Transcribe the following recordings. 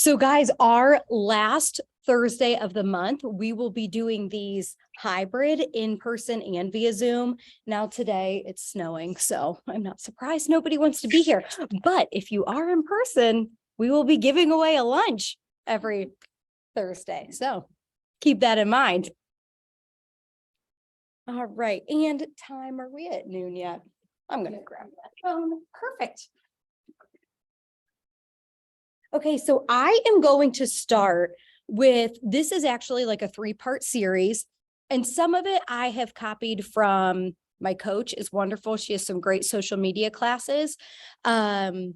So guys, our last Thursday of the month, we will be doing these hybrid in person and via Zoom. Now today it's snowing, so I'm not surprised nobody wants to be here. But if you are in person, we will be giving away a lunch every Thursday. So keep that in mind. All right. And time, are we at noon yet? I'm going to grab that phone. Perfect. Okay, so I am going to start with, this is actually like a 3-part series, and some of it I have copied from my coach is wonderful. She has some great social media classes. And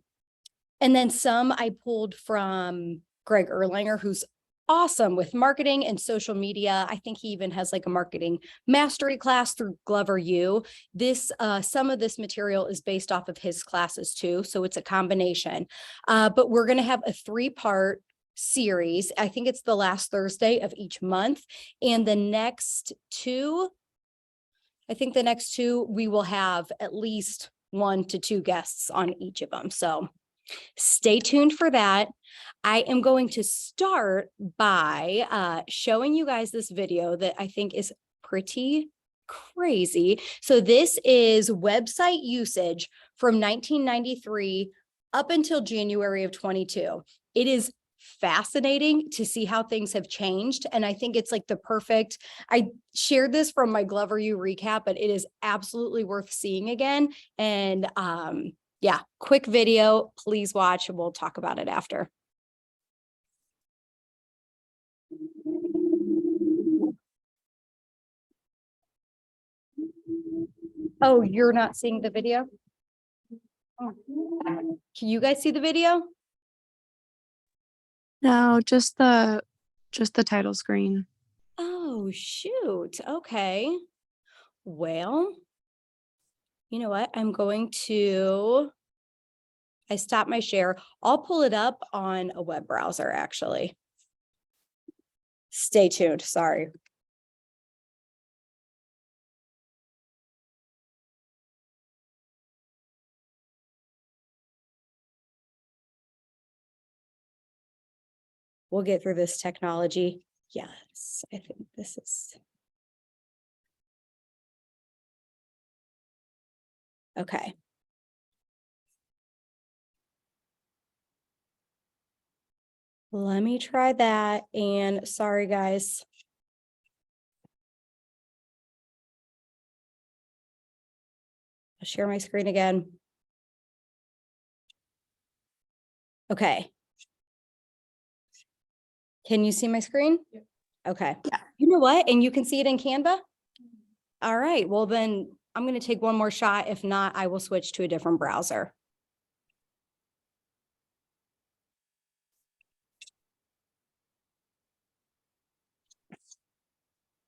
then some I pulled from Greg Erlanger, who's awesome with marketing and social media. I think he even has like a marketing mastery class through Glover U. This, some of this material is based off of his classes too. So it's a combination, but we're going to have a 3-part series. I think it's the last Thursday of each month. And the next two, we will have at least 1 to 2 guests on each of them. So stay tuned for that. I am going to start by showing you guys this video that I think is pretty crazy. So this is website usage from 1993 up until January of 22. It is fascinating to see how things have changed. And I think it's like the perfect, I shared this from my Glover U recap, but it is absolutely worth seeing again. And yeah, quick video, please watch, and we'll talk about it after. Oh, you're not seeing the video? Oh. Can you guys see the video? No, just the title screen. Oh, shoot. Okay. Well, you know what? I stopped my share. I'll pull it up on a web browser, actually. Stay tuned. Sorry. We'll get through this technology. Yes, I think this is. Okay. Let me try that. And sorry, guys. I'll share my screen again. Okay. Can you see my screen? Yep. Okay. Yeah. You know what? And you can see it in Canva? All right. Well, then I'm going to take one more shot. If not, I will switch to a different browser.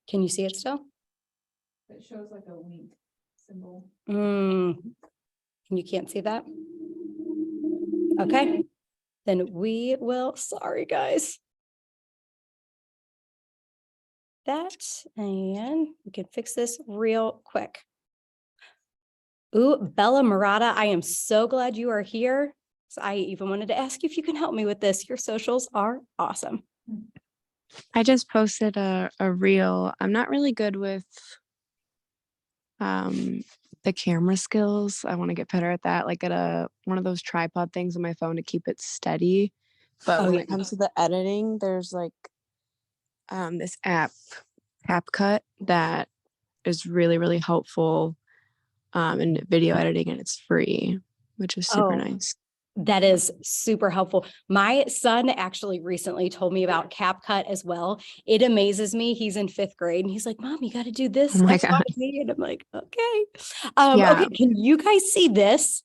Can you see it still? It shows like a link symbol. And you can't see that? Okay. Then we will, sorry guys. That, and we can fix this real quick. Ooh, Bella Murata, I am so glad you are here. So I even wanted to ask you if you can help me with this. Your socials are awesome. I just posted a reel. I'm not really good with the camera skills. I want to get better at that, like at one of those tripod things on my phone to keep it steady. But when it comes to the editing, there's like this app, CapCut, that is really, really helpful in video editing, and it's free, which is super nice. That is super helpful. My son actually recently told me about CapCut as well. It amazes me. He's in 5th grade and he's like, Mom, you got to do this. Oh my God. And I'm like, okay. Okay. Can you guys see this?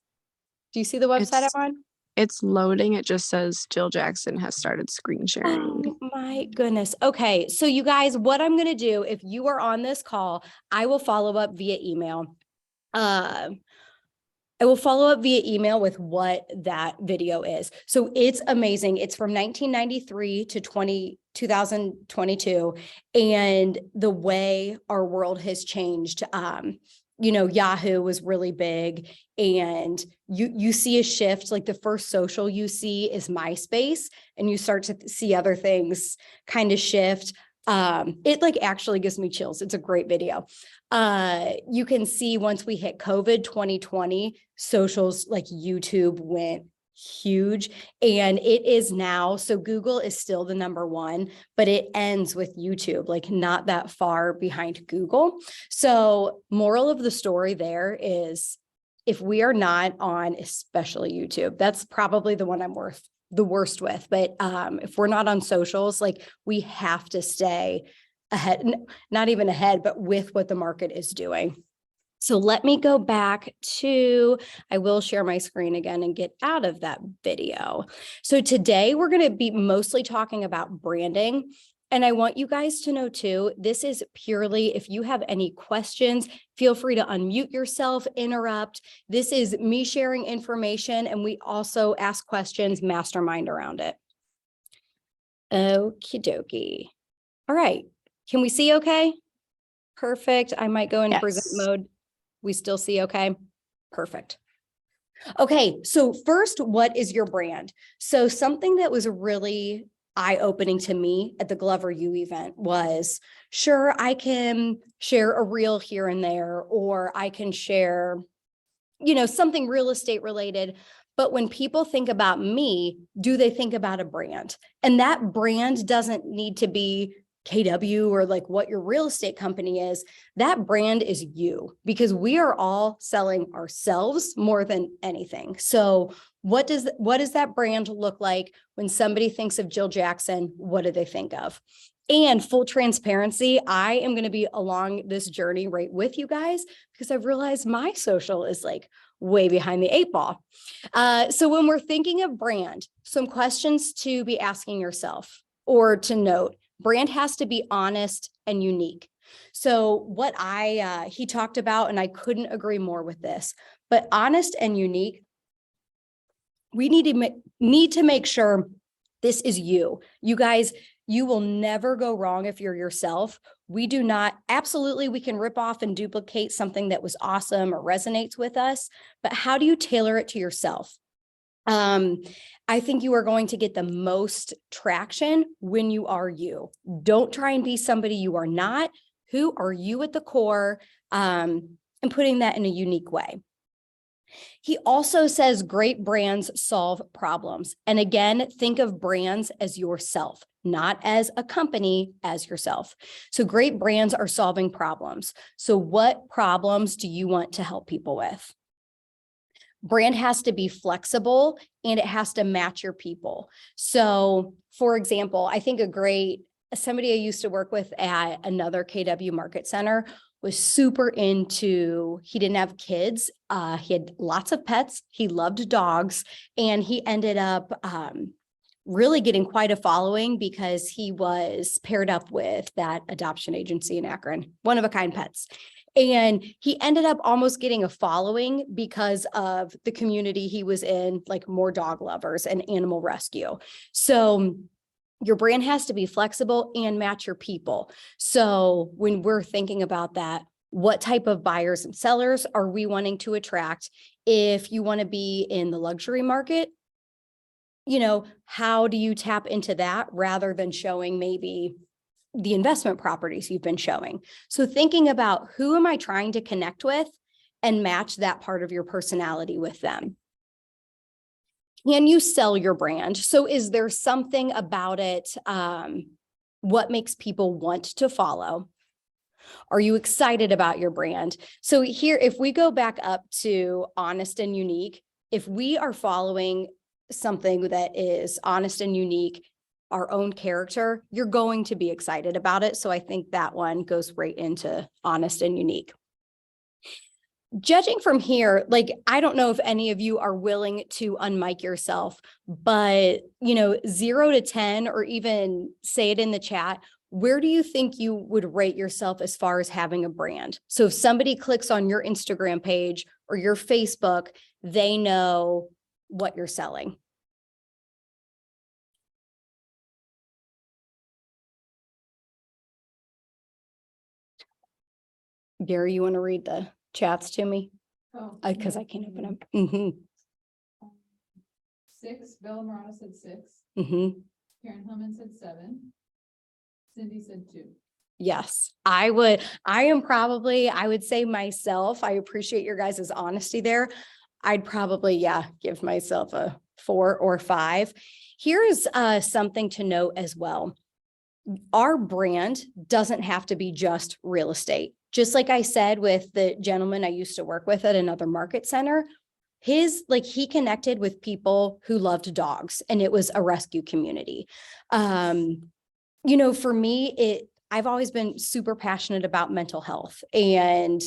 Do you see the website I'm on? It's loading. It just says Jill Jackson has started screen sharing. Oh my goodness. Okay. So you guys, what I'm going to do, if you are on this call, I will follow up via email. I will follow up via email with what that video is. So it's amazing. It's from 1993 to 2022. And the way our world has changed Yahoo was really big, and you see a shift. Like the first social you see is MySpace, and you start to see other things kind of shift. It like actually gives me chills. It's a great video. You can see once we hit COVID 2020, socials like YouTube went huge, and it is now. So Google is still the number one, but it ends with YouTube, like not that far behind Google. So moral of the story there is, if we are not on, especially YouTube, that's probably the one I'm the worst with. But if we're not on socials, like we have to stay ahead, not even ahead, but with what the market is doing. So let me go back to, I will share my screen again and get out of that video. So today we're going to be mostly talking about branding. And I want you guys to know too, this is purely, if you have any questions, feel free to unmute yourself, interrupt. This is me sharing information, and we also ask questions, mastermind around it. Okie dokie. All right. Can we see okay? Perfect. I might go in present mode. We still see okay? Perfect. Okay, so first, what is your brand? So something that was really eye-opening to me at the Glover U event was, sure, I can share a reel here and there, or I can share, something real estate related. But when people think about me, do they think about a brand? And that brand doesn't need to be KW or like what your real estate company is. That brand is you, because we are all selling ourselves more than anything. So what does that brand look like when somebody thinks of Jill Jackson? What do they think of? And full transparency, I am going to be along this journey right with you guys, because I've realized my social is like way behind the 8 ball. So when we're thinking of brand, some questions to be asking yourself or to note: brand has to be honest and unique. So what he talked about, and I couldn't agree more with this, but honest and unique, we need to make sure this is you. You guys, you will never go wrong if you're yourself. We do not, absolutely, we can rip off and duplicate something that was awesome or resonates with us, but how do you tailor it to yourself? I think you are going to get the most traction when you are you. Don't try and be somebody you are not. Who are you at the core? And putting that in a unique way. He also says great brands solve problems. And again, think of brands as yourself, not as a company, as yourself. So great brands are solving problems. So what problems do you want to help people with? Brand has to be flexible, and it has to match your people. So for example, I think somebody I used to work with at another KW Market Center was super into, he didn't have kids. He had lots of pets. He loved dogs, and he ended up really getting quite a following because he was paired up with that adoption agency in Akron, One of a Kind Pets. And he ended up almost getting a following because of the community he was in, like more dog lovers and animal rescue. So your brand has to be flexible and match your people. So when we're thinking about that, what type of buyers and sellers are we wanting to attract? If you want to be in the luxury market, how do you tap into that rather than showing maybe the investment properties you've been showing? So thinking about, who am I trying to connect with, and match that part of your personality with them. Can you sell your brand? So is there something about it? What makes people want to follow? Are you excited about your brand? So here, if we go back up to honest and unique, if we are following something that is honest and unique, our own character, you're going to be excited about it. So I think that one goes right into honest and unique. Judging from here, like, I don't know if any of you are willing to unmic yourself, but 0 to 10, or even say it in the chat, where do you think you would rate yourself as far as having a brand? So if somebody clicks on your Instagram page or your Facebook, they know what you're selling. Gary, you want to read the chats to me? Oh. Because yeah, I can't open maybe. them. Mm-hmm, 6, Bella Morada said 6, mm-hmm. Karen Hellman said 7, Cindy said 2. Yes, I would say myself, I appreciate your guys' honesty there. I'd probably, yeah, give myself a 4 or 5. Here's something to note as well. Our brand doesn't have to be just real estate. Just like I said with the gentleman I used to work with at another market center, he connected with people who loved dogs, and it was a rescue community. For me, I've always been super passionate about mental health and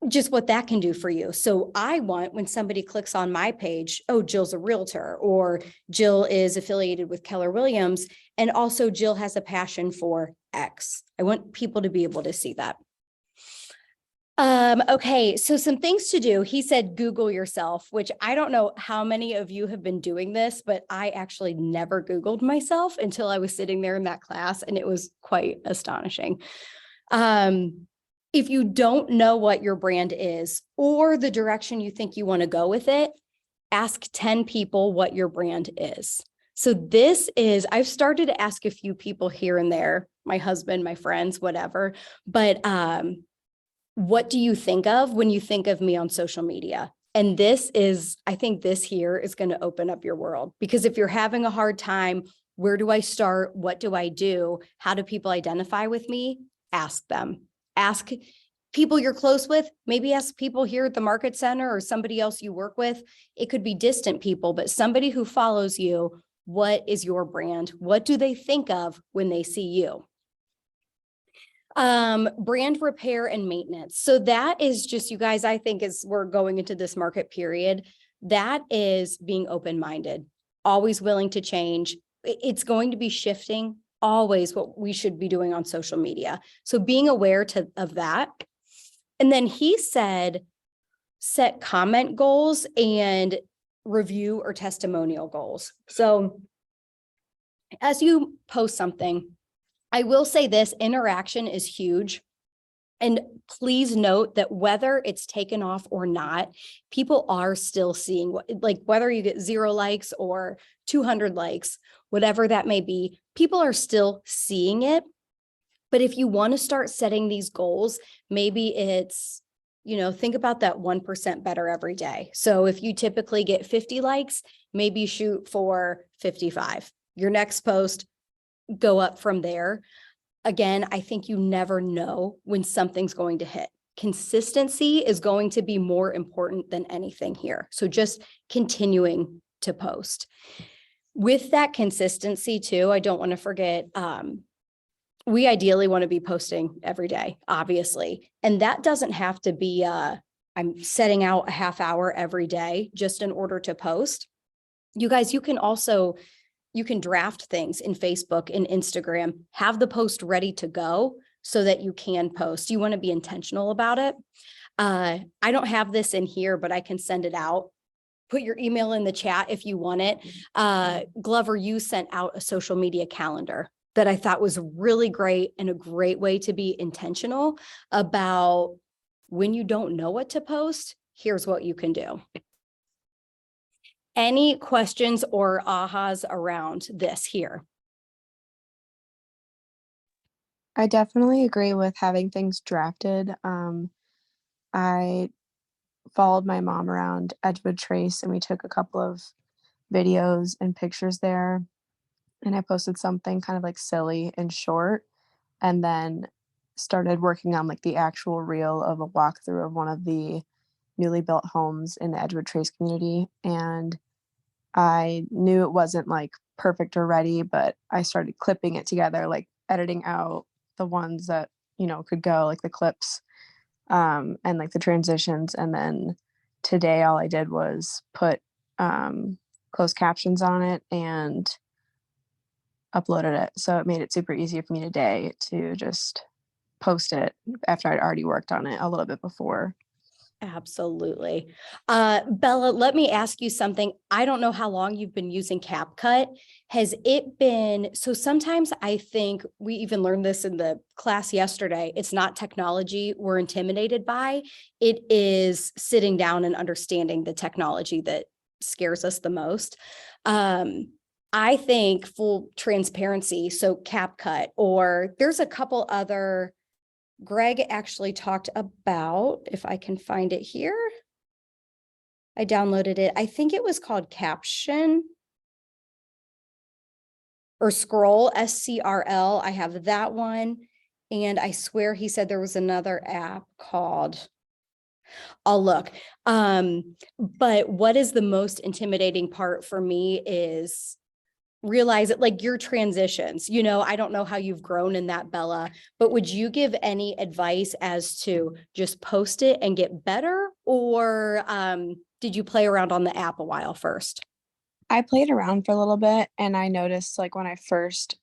just what that can do for you. So I want, when somebody clicks on my page, oh, Jill's a realtor, or Jill is affiliated with Keller Williams, and also Jill has a passion for X. I want people to be able to see that. Okay, so some things to do. He said, Google yourself, which I don't know how many of you have been doing this, but I actually never Googled myself until I was sitting there in that class, and it was quite astonishing. If you don't know what your brand is or the direction you think you want to go with it, ask 10 people what your brand is. So I've started to ask a few people here and there, my husband, my friends, whatever, but what do you think of when you think of me on social media? And I think this here is going to open up your world, because if you're having a hard time, where do I start? What do I do? How do people identify with me? Ask them. Ask people you're close with, maybe ask people here at the market center or somebody else you work with. It could be distant people, but somebody who follows you. What is your brand? What do they think of when they see you? Brand repair and maintenance. So that is just, you guys, I think as we're going into this market period, that is being open-minded, always willing to change. It's going to be shifting, always what we should be doing on social media. So being aware of that. And then he said, set comment goals and review or testimonial goals. So as you post something, I will say this, interaction is huge. And please note that whether it's taken off or not, people are still seeing whether you get 0 likes or 200 likes, whatever that may be, people are still seeing it. But if you want to start setting these goals, maybe it's, think about that 1% better every day. So if you typically get 50 likes, maybe shoot for 55. Your next post, go up from there. Again, I think you never know when something's going to hit. Consistency is going to be more important than anything here. So just continuing to post. With that consistency too, I don't want to forget, we ideally want to be posting every day, obviously. And that doesn't have to be, I'm setting out a half hour every day just in order to post. You guys, you can draft things in Facebook and Instagram, have the post ready to go so that you can post. You want to be intentional about it. I don't have this in here, but I can send it out. Put your email in the chat if you want it. Glover, you sent out a social media calendar that I thought was really great and a great way to be intentional about when you don't know what to post, here's what you can do. Any questions or ahas around this here? I definitely agree with having things drafted. I followed my mom around Edgewood Trace, and we took a couple of videos and pictures there. And I posted something kind of like silly and short, and then started working on like the actual reel of a walkthrough of one of the newly built homes in the Edgewood Trace community. And I knew it wasn't like perfect or ready, but I started clipping it together, like editing out the ones that, could go, like the clips, and like the transitions. And then today all I did was put closed captions on it and uploaded it. So it made it super easy for me today to just post it after I'd already worked on it a little bit before. Absolutely. Bella, let me ask you something. I don't know how long you've been using CapCut. Has it been, so sometimes I think we even learned this in the class yesterday. It's not technology we're intimidated by. It is sitting down and understanding the technology that scares us the most. I think full transparency, so CapCut, or there's a couple other, Greg actually talked about, if I can find it here. I downloaded it. I think it was called Caption or Scroll, SCRL. I have that one. And I swear he said there was another app called, I'll look. But what is the most intimidating part for me is realize it, like your transitions, I don't know how you've grown in that, Bella, but would you give any advice as to just post it and get better? Or did you play around on the app a while first? I played around for a little bit and I noticed like when I first,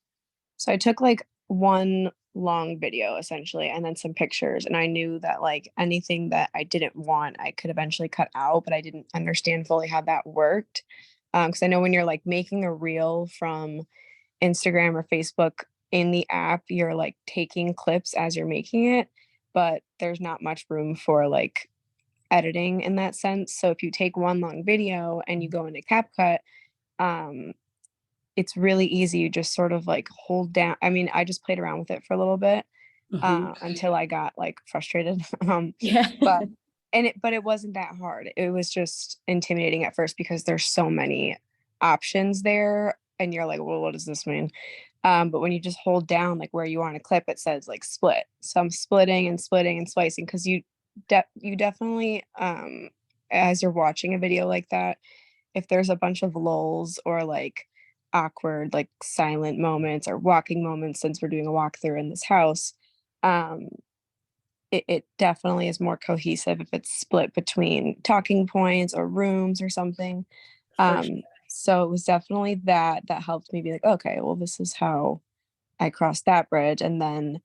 so I took like one long video essentially and then some pictures, and I knew that like anything that I didn't want I could eventually cut out, but I didn't understand fully how that worked. Because I know when you're like making a reel from Instagram or Facebook in the app, you're like taking clips as you're making it, but there's not much room for like editing in that sense. So if you take one long video and you go into CapCut, um, it's really easy. You just sort of like hold down. I mean, I just played around with it for a little bit until I got like frustrated. Yeah. But but it wasn't that hard. It was just intimidating at first because there's so many options there, and you're like, well, what does this mean? But when you just hold down like where you want to clip, it says like split. So I'm splitting and splitting and splicing because you definitely as you're watching a video like that, if there's a bunch of lulls or like awkward like silent moments or walking moments, since we're doing a walkthrough in this house, um it definitely is more cohesive if it's split between talking points or rooms or something. For sure. So it was definitely that helped me be like, okay, well, this is how I crossed that bridge. And then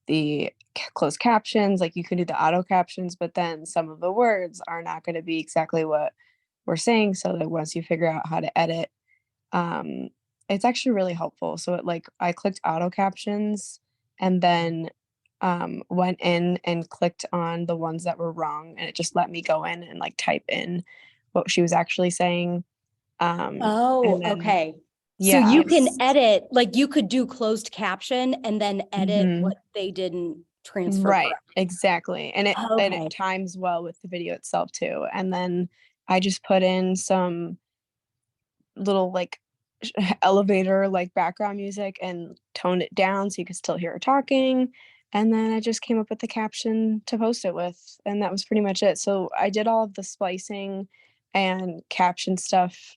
the closed captions, like you can do the auto captions, but then some of the words are not going to be exactly what we're saying. So that once you figure out how to edit, um, it's actually really helpful. So it like I clicked auto captions and then went in and clicked on the ones that were wrong, and it just let me go in and like type in what she was actually saying. Oh, And then okay. So yeah, you can edit, like you could do closed caption and then edit mhm, what they didn't transfer right, correctly. exactly, and it Okay. times well with the video itself too. And then I just put in some little like elevator like background music and toned it down so you could still hear her talking. And then I just came up with the caption to post it with, and that was pretty much it. So I did all of the splicing and caption stuff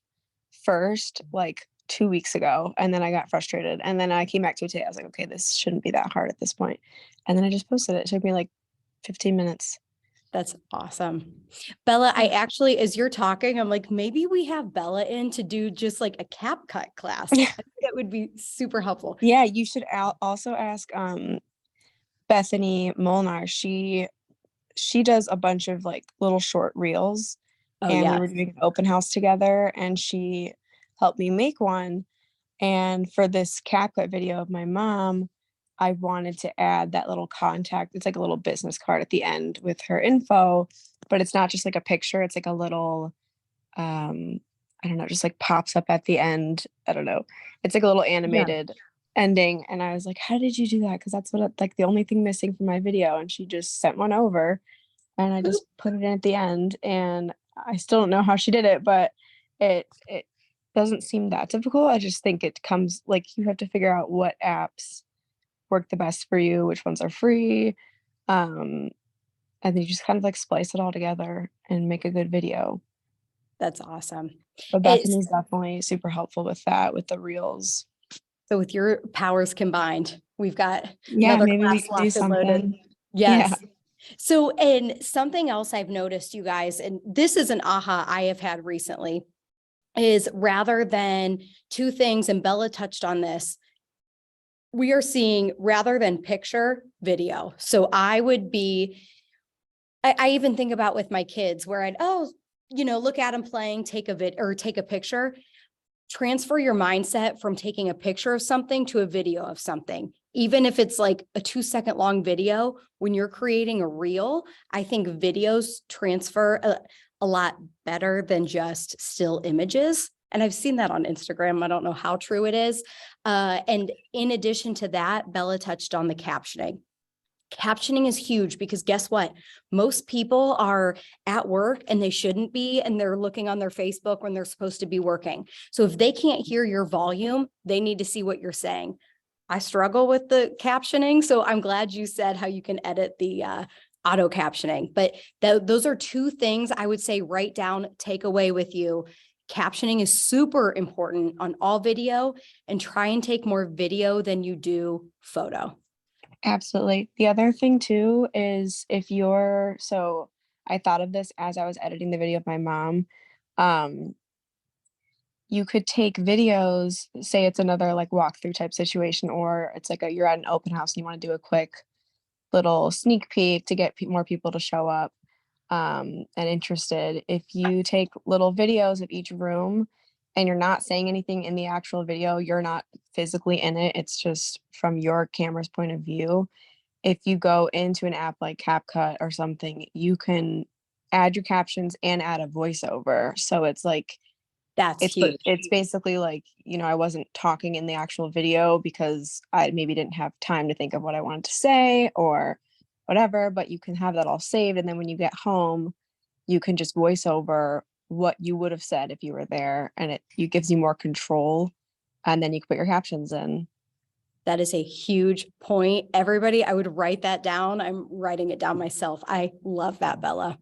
first, like 2 weeks ago, and then I got frustrated. And then I came back to it today. I was like, okay, this shouldn't be that hard at this point. And then I just posted it. It took me like 15 minutes. That's awesome. Bella, I Yeah. actually, as you're talking, I'm like, maybe we have Bella in to do just like a CapCut class. I think that would be super helpful. Yeah, you should also ask Bethany Molnar. She does a bunch of like little short reels, Oh, and we yeah. were doing an open house together and she helped me make one. And for this CapCut video of my mom, I wanted to add that little contact. It's like a little business card at the end with her info, but it's not just like a picture, it's like a little I don't know, just like pops up at the end. I don't know. It's like a little Yeah. animated ending. And I was like, how did you do that? Because that's what like the only thing missing from my video. And she just sent one over and I just put it in at the end. And I still don't know how she did it, but it doesn't seem that difficult. I just think it comes like you have to figure out what apps work the best for you, which ones are free. Um, and then you just kind of like splice it all together and make a good video. That's awesome. But It's Bethany's definitely super helpful with that, with the reels. so with your powers combined, we've got Yeah, another maybe we class could do locked and loaded. something. Yeah. Yes. So, and something else I've noticed, you guys, and this is an aha I have had recently, is rather than two things, and Bella touched on this, we are seeing rather than picture, video. So I would be I even think about with my kids where look at them playing, take a picture, transfer your mindset from taking a picture of something to a video of something. Even if it's like a 2-second long video, when you're creating a reel, I think videos transfer a lot better than just still images. And I've seen that on Instagram. I don't know how true it is. And in addition to that, Bella touched on the captioning. Captioning is huge because guess what? Most people are at work and they shouldn't be, and they're looking on their Facebook when they're supposed to be working. So if they can't hear your volume, they need to see what you're saying. I struggle with the captioning, so I'm glad you said how you can edit the auto captioning. But those are two things I would say write down, take away with you. Captioning is super important on all video, and try and take more video than you do photo. Absolutely. The other thing too is so I thought of this as I was editing the video of my mom. You could take videos, say it's another like walkthrough type situation, or it's like you're at an open house and you want to do a quick little sneak peek to get more people to show up and interested. If you take little videos of each room and you're not saying anything in the actual video, you're not physically in it, it's just from your camera's point of view. If you go into an app like CapCut or something, you can add your captions and add a voiceover. So it's like, That's huge. it's basically like, I wasn't talking in the actual video because I maybe didn't have time to think of what I wanted to say or whatever, but you can have that all saved. And then when you get home, you can just voice over what you would have said if you were there, and it gives you more control, and then you can put your captions in. That is a huge point. Everybody, I would write that down. I'm writing it down myself. I love that, Bella.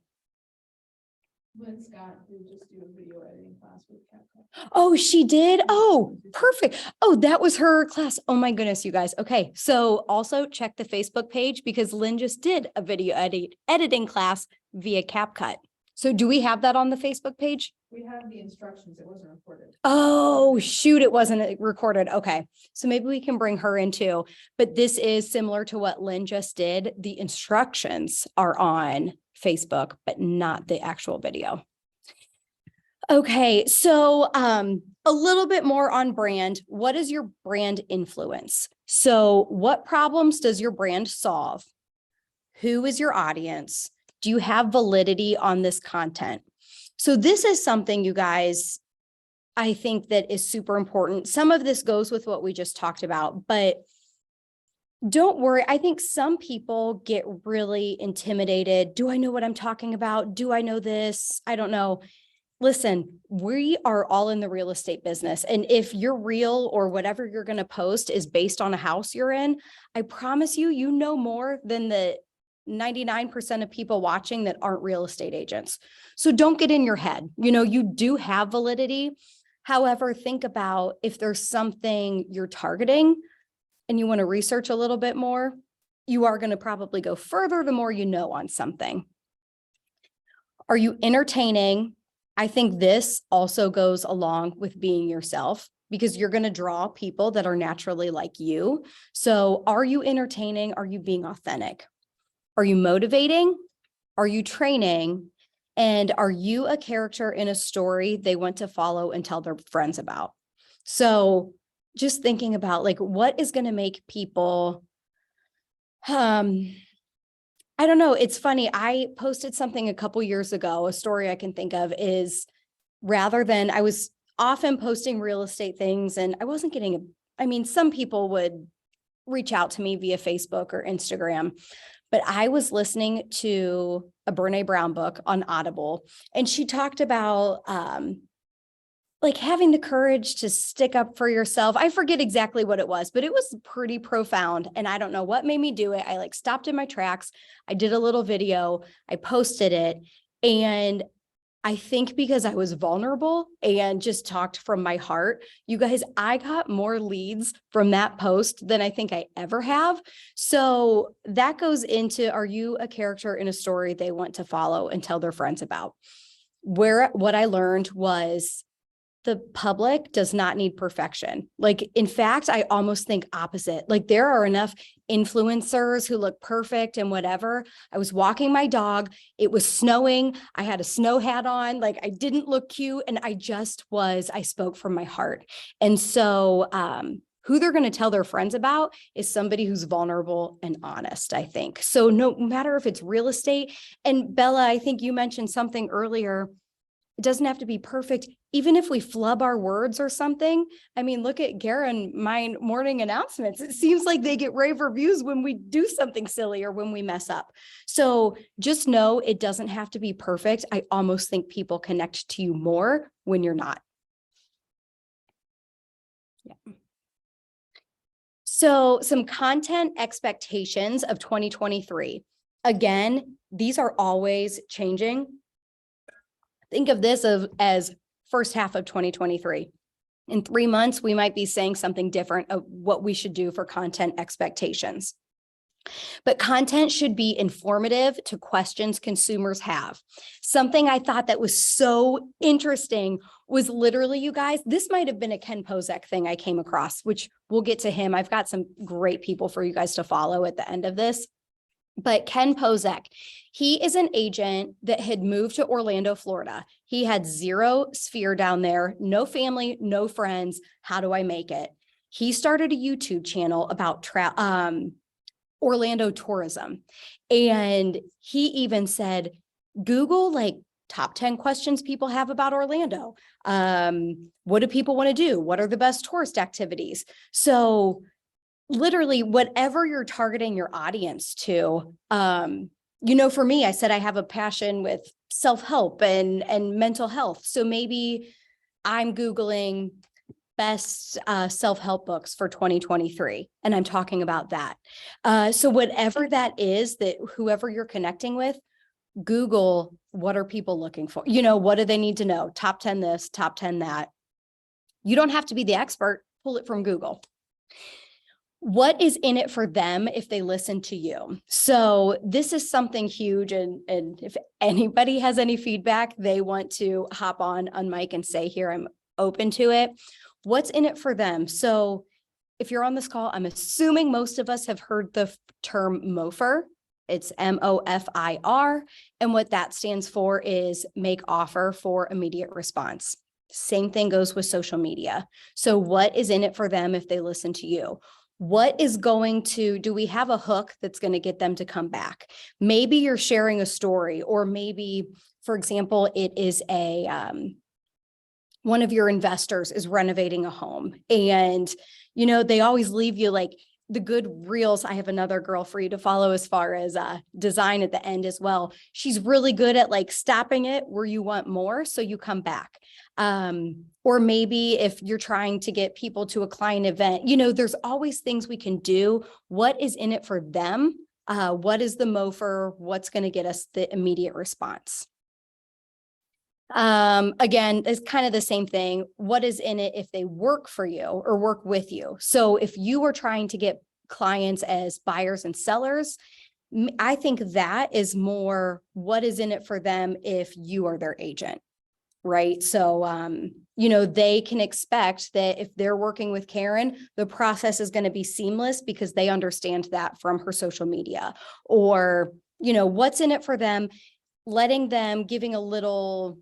Lynn Scott did just do a video editing class with CapCut. Oh, she did? Oh, perfect. Oh, that was her class. Oh my goodness, you guys. Okay. So also check the Facebook page because Lynn just did a video editing class via CapCut. So do we have that on the Facebook page? We have the instructions. It wasn't recorded. Oh, shoot. It wasn't recorded. Okay. So maybe we can bring her in too, but this is similar to what Lynn just did. The instructions are on Facebook, but not the actual video. Okay. So, a little bit more on brand. What is your brand influence? So what problems does your brand solve? Who is your audience? Do you have validity on this content? So this is something, you guys, I think that is super important. Some of this goes with what we just talked about, but don't worry. I think some people get really intimidated. Do I know what I'm talking about? Do I know this? I don't know. Listen, we are all in the real estate business. And if your reel or whatever you're going to post is based on a house you're in, I promise you, you know more than the 99% of people watching that aren't real estate agents. So don't get in your head. You do have validity. However, think about if there's something you're targeting and you want to research a little bit more, you are going to probably go further the more you know on something. Are you entertaining? I think this also goes along with being yourself because you're going to draw people that are naturally like you. So are you entertaining? Are you being authentic? Are you motivating? Are you training? And are you a character in a story they want to follow and tell their friends about? So just thinking about like, what is going to make people, I don't know. It's funny. I posted something a couple years ago. A story I can think of is I was often posting real estate things and I wasn't getting some people would reach out to me via Facebook or Instagram, but I was listening to a Brené Brown book on Audible, and she talked about like having the courage to stick up for yourself. I forget exactly what it was, but it was pretty profound. And I don't know what made me do it. I stopped in my tracks. I did a little video, I posted it. And I think because I was vulnerable and just talked from my heart, you guys, I got more leads from that post than I think I ever have. So that goes into, are you a character in a story they want to follow and tell their friends about? What I learned was the public does not need perfection. Like, in fact, I almost think opposite. Like, there are enough influencers who look perfect and whatever. I was walking my dog. It was snowing. I had a snow hat on. Like, I didn't look cute. And I spoke from my heart. And so, who they're going to tell their friends about is somebody who's vulnerable and honest, I think. So no matter if it's real estate, and Bella, I think you mentioned something earlier, it doesn't have to be perfect. Even if we flub our words or something, I mean, look at Gara and my morning announcements. It seems like they get rave reviews when we do something silly or when we mess up. So just know it doesn't have to be perfect. I almost think people connect to you more when you're not. Yeah. So some content expectations of 2023. Again, these are always changing. Think of this as first half of 2023. In 3 months, we might be saying something different of what we should do for content expectations. But content should be informative to questions consumers have. Something I thought that was so interesting was literally, you guys, this might have been a Ken Pozek thing I came across, which we'll get to him. I've got some great people for you guys to follow at the end of this. But Ken Pozek, he is an agent that had moved to Orlando, Florida. He had zero sphere down there, no family, no friends. How do I make it? He started a YouTube channel about Orlando tourism. And he even said, Google like top 10 questions people have about Orlando. What do people want to do? What are the best tourist activities? So literally whatever you're targeting your audience to, for me, I said I have a passion with self-help and mental health. So maybe I'm Googling best self-help books for 2023. And I'm talking about that. So whatever that is, that whoever you're connecting with, Google, what are people looking for? What do they need to know? Top 10 this, top 10 that. You don't have to be the expert, pull it from Google. What is in it for them if they listen to you? So this is something huge. And if anybody has any feedback, they want to hop on mic and say, here, I'm open to it. What's in it for them? So if you're on this call, I'm assuming most of us have heard the term MOFR. It's MOFIR. And what that stands for is make offer for immediate response. Same thing goes with social media. So what is in it for them if they listen to you? What is do we have a hook that's going to get them to come back? Maybe you're sharing a story, or maybe, for example, it is one of your investors is renovating a home, and, they always leave you like the good reels. I have another girl for you to follow as far as design at the end as well. She's really good at like stopping it where you want more, so you come back. Or maybe if you're trying to get people to a client event, there's always things we can do. What is in it for them? What is the MOFR? What's going to get us the immediate response? Again, it's kind of the same thing. What is in it if they work for you or work with you? So if you are trying to get clients as buyers and sellers, I think that is more what is in it for them if you are their agent, right? So, they can expect that if they're working with Karen, the process is going to be seamless because they understand that from her social media. Or, what's in it for them, giving a little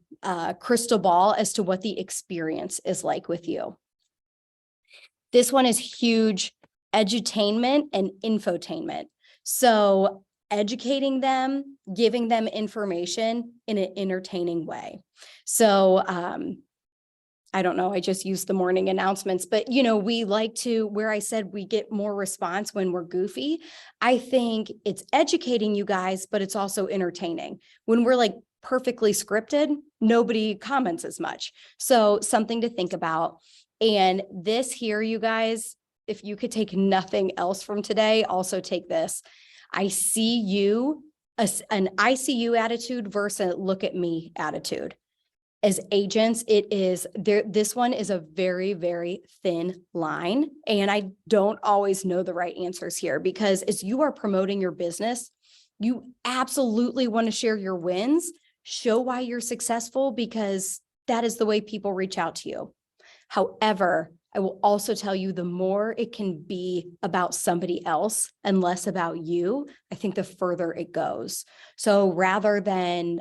crystal ball as to what the experience is like with you. This one is huge: edutainment and infotainment. So educating them, giving them information in an entertaining way. So I don't know, I just used the morning announcements, but we like to, where I said we get more response when we're goofy, I think it's educating you guys, but it's also entertaining. When we're like perfectly scripted, nobody comments as much. So something to think about. And this here, you guys, if you could take nothing else from today, also take this. I see you, an I see you attitude versus a look at me attitude. As agents, this one is a very, very thin line. And I don't always know the right answers here, because as you are promoting your business, you absolutely want to share your wins, show why you're successful, because that is the way people reach out to you. However, I will also tell you, the more it can be about somebody else and less about you, I think the further it goes. So rather than,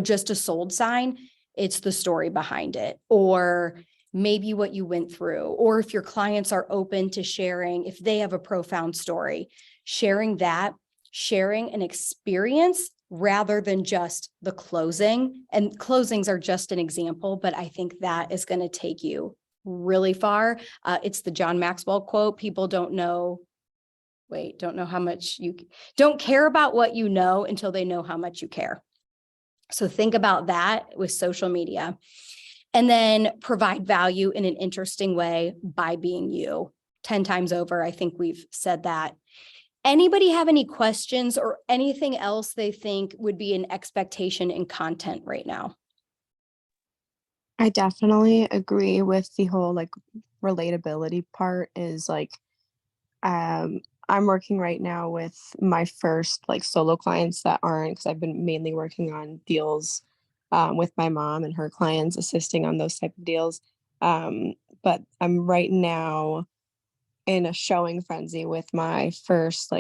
just a sold sign, it's the story behind it, or maybe what you went through, or if your clients are open to sharing, if they have a profound story, sharing an experience rather than just the closing. And closings are just an example, but I think that is going to take you really far. It's the John Maxwell quote. People don't know how much you don't care about what you know until they know how much you care. So think about that with social media, and then provide value in an interesting way by being you. 10 times over, I think we've said that. Anybody have any questions or anything else they think would be an expectation in content right now? I definitely agree with the whole like relatability part is like I'm working right now with my first like solo clients that aren't, because I've been mainly working on deals with my mom and her clients, assisting on those type of deals. But I'm right now in a showing frenzy with my first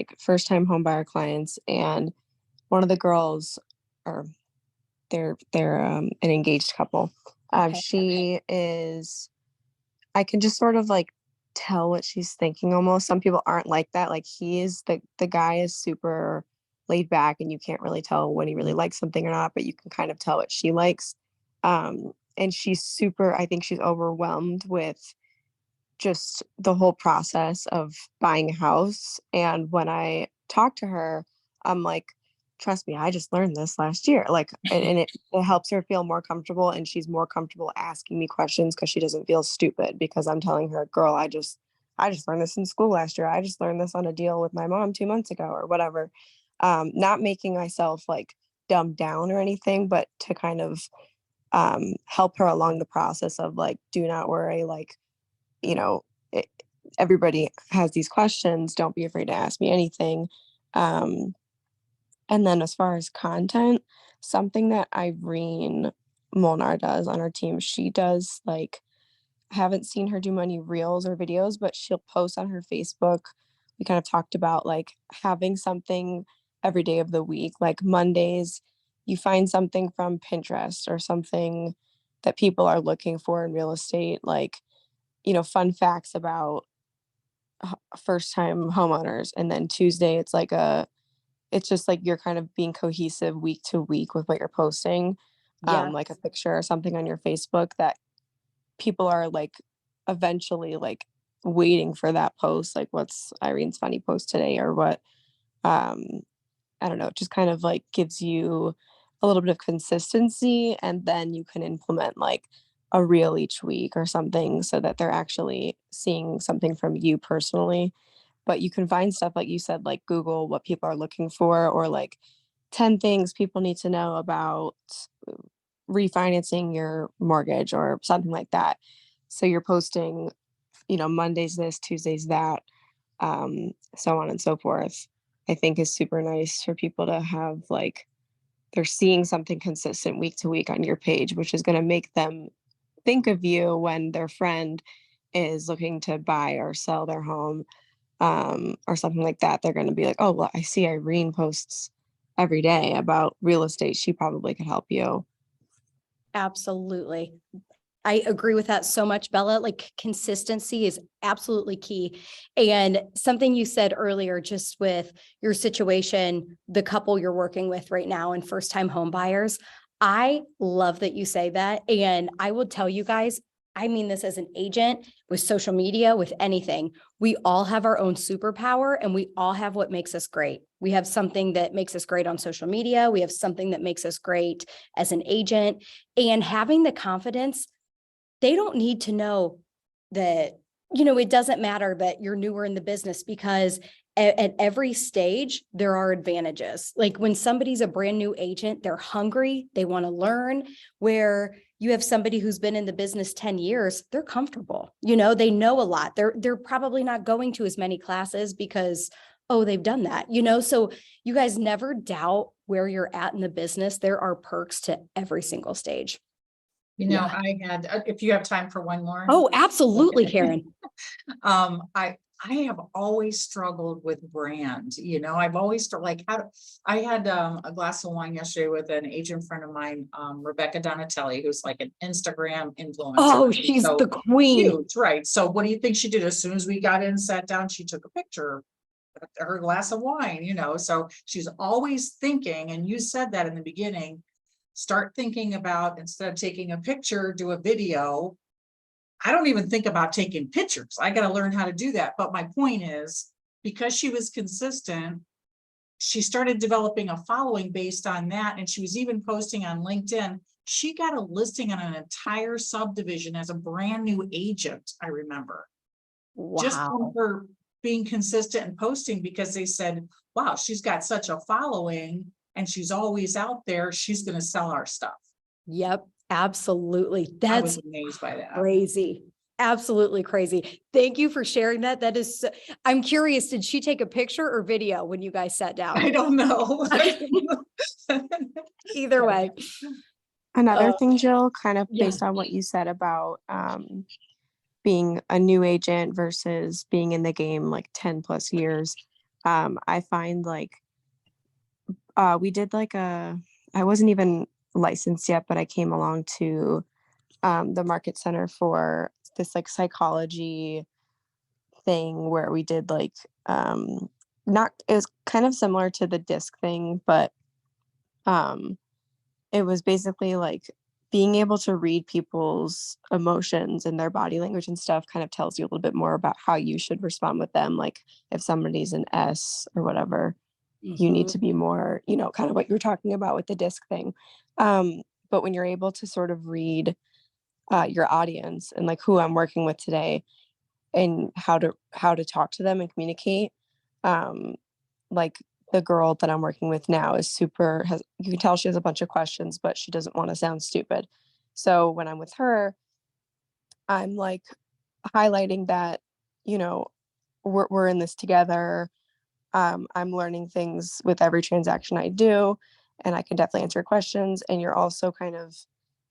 time home buyer clients, and one of the girls, or they're an engaged couple. Okay. She is, I can just sort of like tell what she's thinking almost. Some people aren't like that. Like he is the guy is super laid back and you can't really tell when he really likes something or not, but you can kind of tell what she likes. And she's super, I think she's overwhelmed with just the whole process of buying a house. And when I talk to her, I'm like, trust me, I just learned this last year. Like, and it helps her feel more comfortable. And she's more comfortable asking me questions because she doesn't feel stupid because I'm telling her, girl, I just learned this in school last year. I just learned this on a deal with my mom 2 months ago or whatever. Not making myself like dumbed down or anything, but to kind of help her along the process of like, do not worry, like, you know, it, everybody has these questions. Don't be afraid to ask me anything. Um, and then as far as content, something that Irene Molnar does on our team, she does like, I haven't seen her do many reels or videos, but she'll post on her Facebook. We kind of talked about like having something every day of the week, like Mondays, you find something from Pinterest or something that people are looking for in real estate, like, fun facts about first time homeowners. And then Tuesday, it's just like you're kind of being cohesive week to week with what you're posting, Yeah, like a picture or something on your Facebook that people are like eventually like waiting for that post. Like, what's Irene's funny post today, or what? Um, I don't know. It just kind of like gives you a little bit of consistency, and then you can implement like a reel each week or something so that they're actually seeing something from you personally. But you can find stuff like you said, like Google what people are looking for, or like 10 things people need to know about refinancing your mortgage or something like that. So you're posting, Mondays this, Tuesdays that, so on and so forth. I think is super nice for people to have like they're seeing something consistent week to week on your page, which is going to make them think of you when their friend is looking to buy or sell their home, or something like that. They're going to be like, oh, well, I see Irene posts every day about real estate. She probably could help you. absolutely. I agree with that so much, Bella. Like consistency is absolutely key. And something you said earlier, just with your situation, the couple you're working with right now and first time home buyers, I love that you say that. And I will tell you guys, I mean this as an agent with social media, with anything. We all have our own superpower and we all have what makes us great. We have something that makes us great on social media. We have something that makes us great as an agent, and having the confidence. They don't need to know that, it doesn't matter that you're newer in the business, because at every stage, there are advantages. Like when somebody's a brand new agent, they're hungry, they want to learn, where you have somebody who's been in the business 10 years, they're comfortable, they know a lot. They're probably not going to as many classes because, oh, they've done that, so you guys never doubt where you're at in the business. There are perks to every single stage. You know, Yeah. I had, if you have time for one more. Oh, absolutely, Okay. Karen. I have always struggled with brand, you know, I've always like, I had a glass of wine yesterday with an agent friend of mine, Rebecca Donatelli, who's like an Instagram influencer. Oh, she's So the queen. huge, right? So what do you think she did? As soon as we got in, sat down, she took a picture of her glass of wine, you know, so she's always thinking, and you said that in the beginning, start thinking about, instead of taking a picture, do a video. I don't even think about taking pictures. I got to learn how to do that. But my point is, because she was consistent, she started developing a following based on that. And she was even posting on LinkedIn. She got a listing on an entire subdivision as a brand new agent, I remember. Just from Wow. her being consistent and posting, because they said, wow, she's got such a following and she's always out there. She's going to sell our stuff. Yep, absolutely. I That's was amazed by that. crazy. Absolutely crazy. Thank you for sharing that. That is, I'm curious, did she take a picture or video when you guys sat I down? don't know. Either way. Another Uh, thing, Jill, kind of yeah. based on what you said about being a new agent versus being in the game like 10 plus years, I find like we did like I wasn't even licensed yet, but I came along to the market center for this like psychology thing where we did like not it was kind of similar to the disc thing, but it was basically like being able to read people's emotions and their body language and stuff kind of tells you a little bit more about how you should respond with them. Like if somebody's an S or whatever, you need Mhm. to be more, you know, kind of what you're talking about with the disc thing. But when you're able to sort of read your audience and like who I'm working with today and how to talk to them and communicate, like the girl that I'm working with now is super has you can tell she has a bunch of questions, but she doesn't want to sound stupid. So when I'm with her, I'm like highlighting that, you know, we're in this together. I'm learning things with every transaction I do, and I can definitely answer questions. And you're also kind of,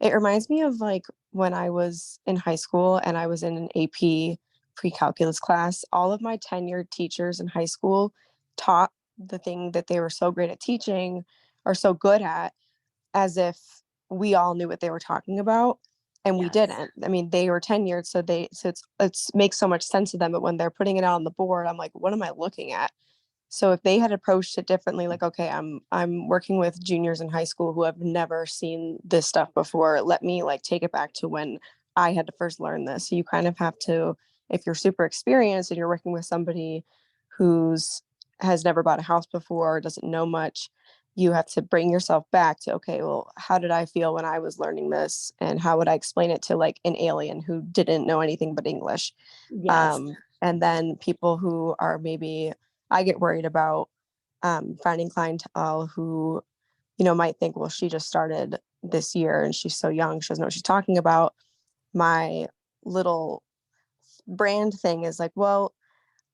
it reminds me of like when I was in high school and I was in an AP pre-calculus class. All of my tenured teachers in high school taught the thing that they were so great at teaching or so good at as if we all knew what they were talking about. And we Yes. didn't. I mean, they were tenured, so it's makes so much sense to them. But when they're putting it out on the board, I'm like, what am I looking at? So if they had approached it differently, like, okay, I'm working with juniors in high school who have never seen this stuff before. Let me like take it back to when I had to first learn this. So you kind of have to, if you're super experienced and you're working with somebody who's has never bought a house before, doesn't know much, you have to bring yourself back to, okay, well, how did I feel when I was learning this? And how would I explain it to like an alien who didn't know anything but English? Yes. And then people who are maybe I get worried about finding clientele who, you know, might think, well, she just started this year and she's so young, she doesn't know what she's talking about. My little brand thing is like, well,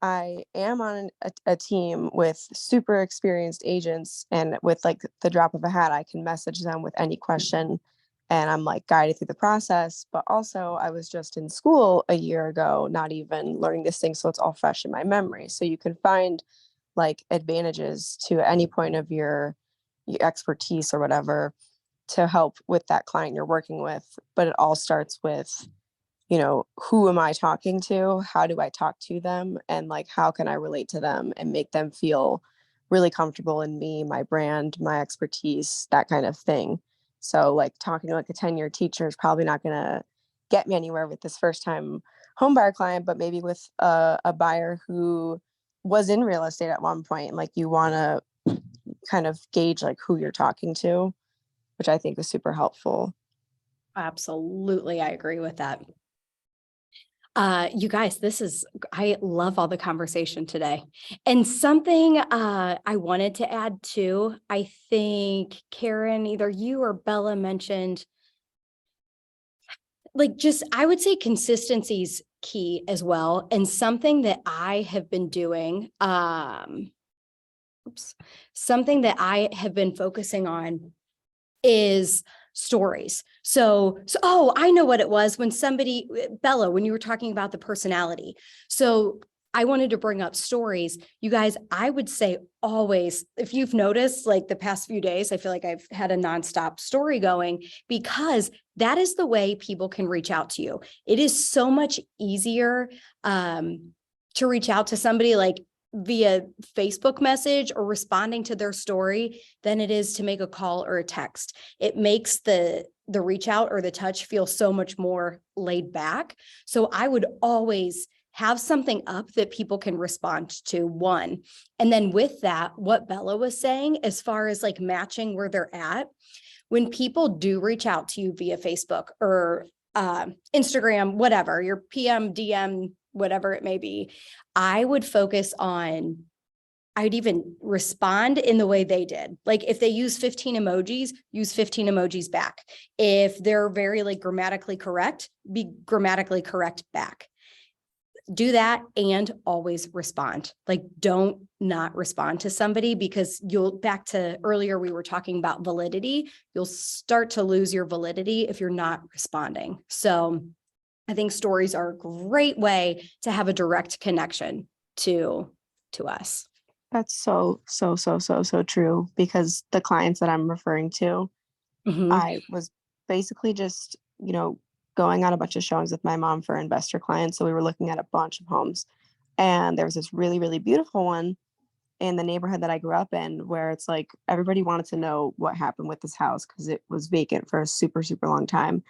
I am on a team with super experienced agents, and with like the drop of a hat, I can message them with any question. And I'm like guided through the process. But also, I was just in school a year ago, not even learning this thing. So it's all fresh in my memory. So you can find like advantages to any point of your expertise or whatever to help with that client you're working with. But it all starts with, you know, who am I talking to? How do I talk to them? And like, how can I relate to them and make them feel really comfortable in me, my brand, my expertise, that kind of thing. So like talking to like a 10-year teacher is probably not going to get me anywhere with this first time home buyer client, but maybe with a buyer who was in real estate at one point, and like you want to kind of gauge like who you're talking to, which I think is super helpful. Absolutely. I agree with that. You guys, I love all the conversation today. And something I wanted to add too, I think Karen, either you or Bella mentioned, like just, I would say consistency is key as well. And something that I have been doing, something that I have been focusing on is stories. So, oh, I know what it was when somebody, Bella, when you were talking about the personality. So I wanted to bring up stories. You guys, I would say always, if you've noticed, like the past few days, I feel like I've had a nonstop story going, because that is the way people can reach out to you. It is so much easier to reach out to somebody like via Facebook message or responding to their story than it is to make a call or a text. It makes the reach out or the touch feel so much more laid back. So I would always have something up that people can respond to, one. And then with that, what Bella was saying, as far as like matching where they're at, when people do reach out to you via Facebook or Instagram, whatever, your PM, DM, whatever it may be, I would focus on, I'd even respond in the way they did. Like if they use 15 emojis, use 15 emojis back. If they're very like grammatically correct, be grammatically correct back. Do that and always respond. Like don't not respond to somebody, because you'll, back to earlier, we were talking about validity. You'll start to lose your validity if you're not responding. So I think stories are a great way to have a direct connection to us. That's so true, because the clients that I'm referring to, Mhm. I was basically just, going on a bunch of showings with my mom for investor clients. So we were looking at a bunch of homes, and there was this really, really beautiful one in the neighborhood that I grew up in, where it's like everybody wanted to know what happened with this house because it was vacant for a super, super long time.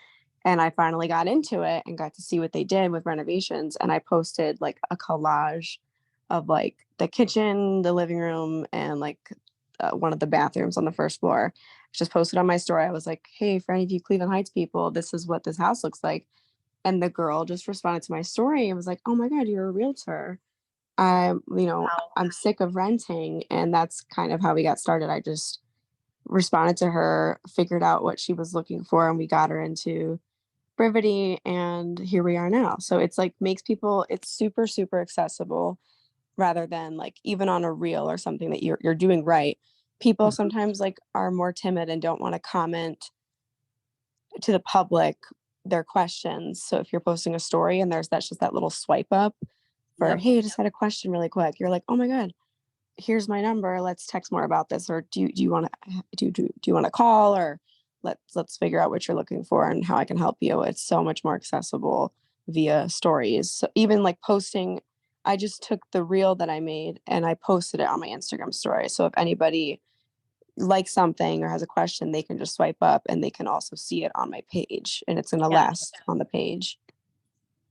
And I finally got into it and got to see what they did with renovations. And I posted like a collage of like the kitchen, the living room, and like one of the bathrooms on the first floor. Just posted on my story. I was like, hey, for any of you Cleveland Heights people, this is what this house looks like. And the girl just responded to my story and was like, oh my God, you're a realtor. I'm sick of renting. And that's kind of how we got started. I just responded to her, figured out what she was looking for, and we got her into Brivity, and here we are now. So it's like makes people, it's super, super accessible, rather than like even on a reel or something that you're doing right. People sometimes like are more timid and don't want to comment to the public their questions. So if you're posting a story and that's just that little swipe up for, Yep. hey, I just had a question really quick. You're like, oh my God, here's my number. Let's text more about this. Or do you want to call, or let's figure out what you're looking for and how I can help you. It's so much more accessible via stories. So even like posting, I just took the reel that I made and I posted it on my Instagram story. So if anybody likes something or has a question, they can just swipe up and they can also see it on my page, and it's going to Yeah. last on the page.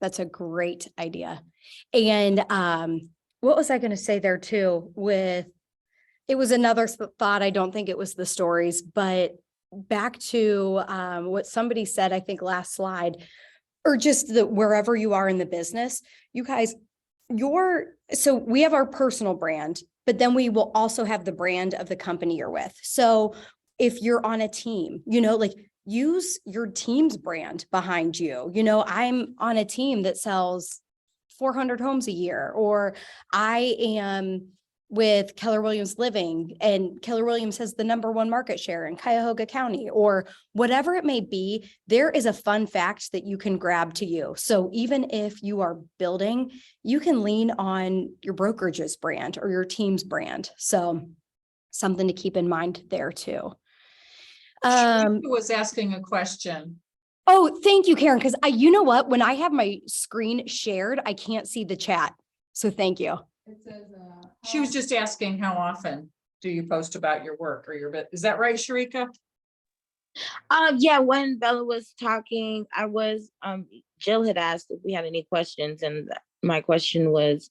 That's a great idea. And what was I going to say there too? It was another thought. I don't think it was the stories, but back to what somebody said, I think last slide, or just wherever you are in the business, you guys, so we have our personal brand, but then we will also have the brand of the company you're with. So if you're on a team, like use your team's brand behind you. I'm on a team that sells 400 homes a year, or I am with Keller Williams Living and Keller Williams has the #1 market share in Cuyahoga County, or whatever it may be. There is a fun fact that you can grab to you. So even if you are building, you can lean on your brokerage's brand or your team's brand. So something to keep in mind there too. Sharika was asking a question. Oh, thank you, Karen. Because you know what? When I have my screen shared, I can't see the chat. So thank you. It says, She was just asking how often do you post about your work or your bit? Is that right, Sharika? Yeah, when Bella was talking, Jill had asked if we had any questions, and my question was,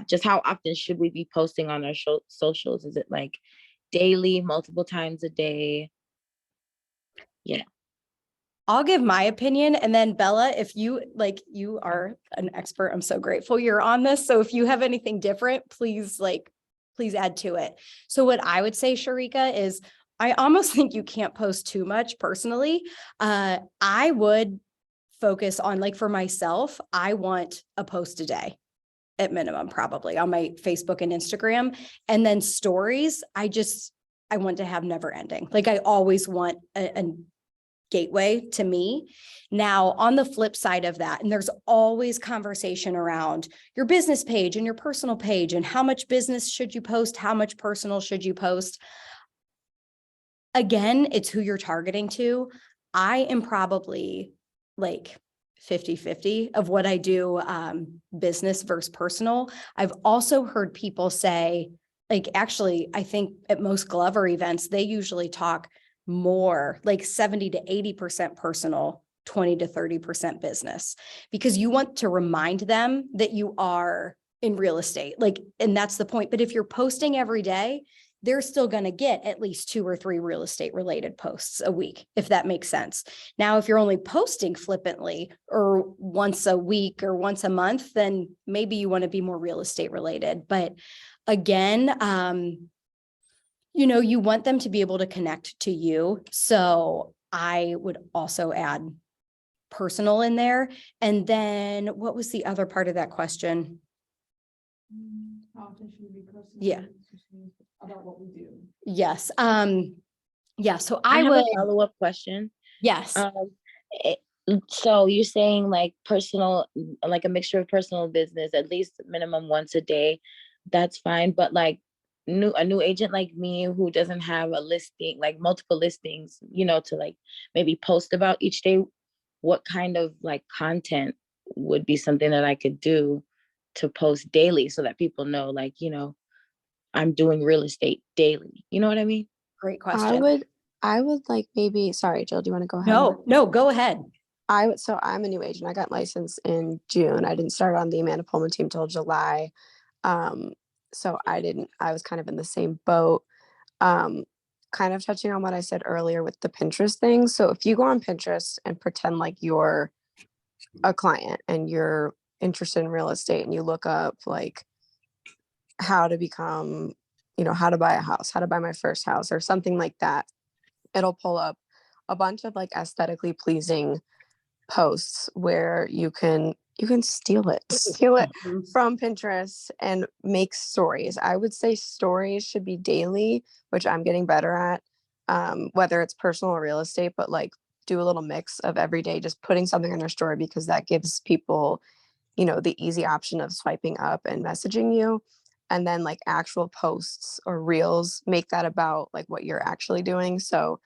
just how often should we be posting on our socials? Is it like daily, multiple times a day? Yeah. I'll give my opinion, and then Bella, if you are an expert, I'm so grateful you're on this. So if you have anything different, please add to it. So what I would say, Sharika, is I almost think you can't post too much personally. I would focus on, for myself, I want a post a day at minimum, probably on my Facebook and Instagram. And then stories, I want to have never ending. Like I always want a gateway to me. Now, on the flip side of that, and there's always conversation around your business page and your personal page and how much business should you post? How much personal should you post? Again, it's who you're targeting to. I am probably like 50-50 of what I do, business versus personal. I've also heard people say, like, actually, I think at most Glover events, they usually talk more like 70 to 80% personal, 20 to 30% business, because you want to remind them that you are in real estate. Like, and that's the point. But if you're posting every day, they're still going to get at least 2 or 3 real estate related posts a week, if that makes sense. Now, if you're only posting flippantly or once a week or once a month, then maybe you want to be more real estate related. But again, you know, you want them to be able to connect to you. So I would also add personal in there. And then what was the other part of that question? How often should we be posting? Yeah. About what we do. Yes. Yeah. So I I have would, a follow-up question. yes. it- So you're saying like personal, like a mixture of personal and business, at least minimum once a day, that's fine. But like a new agent like me who doesn't have a listing, like multiple listings, you know, to like maybe post about each day, what kind of like content would be something that I could do to post daily so that people know, like, you know, I'm doing real estate daily. You know what I mean? Great I question. would like maybe, sorry, Jill, do you want to go ahead? No, go ahead. So I'm a new agent. I got licensed in June. I didn't start on the Amanda Pullman team till July. So I was kind of in the same boat. Kind of touching on what I said earlier with the Pinterest thing. So if you go on Pinterest and pretend like you're a client and you're interested in real estate and you look up like how to become, how to buy a house, how to buy my first house or something like that, it'll pull up a bunch of like aesthetically pleasing posts where you can steal it from Pinterest and make stories. I would say stories should be daily, which I'm getting better at, whether it's personal or real estate, but like do a little mix of every day, just putting something on your story because that gives people, the easy option of swiping up and messaging you. And then like actual posts or reels, make that about like what you're actually doing. So